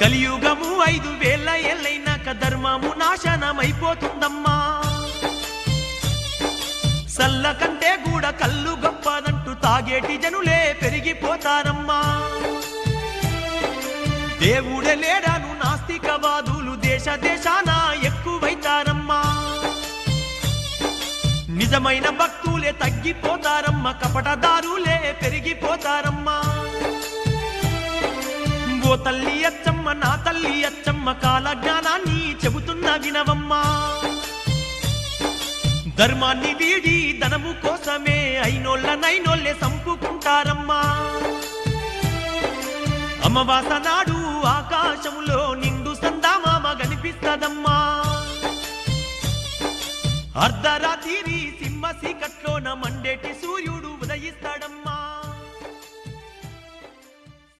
కలియుగము 5000 ఏళ్ళైనాక ధర్మము నాశనమైపోతుందమ్మా. సల్ల కంటే కూడా కళ్ళు గొప్పదంటూ తాగేటి జనులే పెరిగిపోతారమ్మా. దేవుడే లేడాను నాస్తికవాదులు దేశ దేశాన ఎక్కువైతారమ్మా. నిజమైన భక్తులే తగ్గిపోతారమ్మా, కపటదారులే పెరిగిపోతారమ్మా. ఓ తల్లి అచ్చమ్మ నా తల్లి అచ్చమ్మ కాల జ్ఞానాన్ని చెబుతున్న వినవమ్మా. ధర్మాన్ని వీడి ధనము కోసమే అయినోళ్ళే సంపుకుంటారమ్మా. అమావాస నాడు ఆకాశములో నిండు సందామామ కనిపిస్తదమ్మా. అర్ధరాత్రి సింహ చీకట్లోన మండేటి సూర్యుడు ఉదయిస్తాడమ్మా.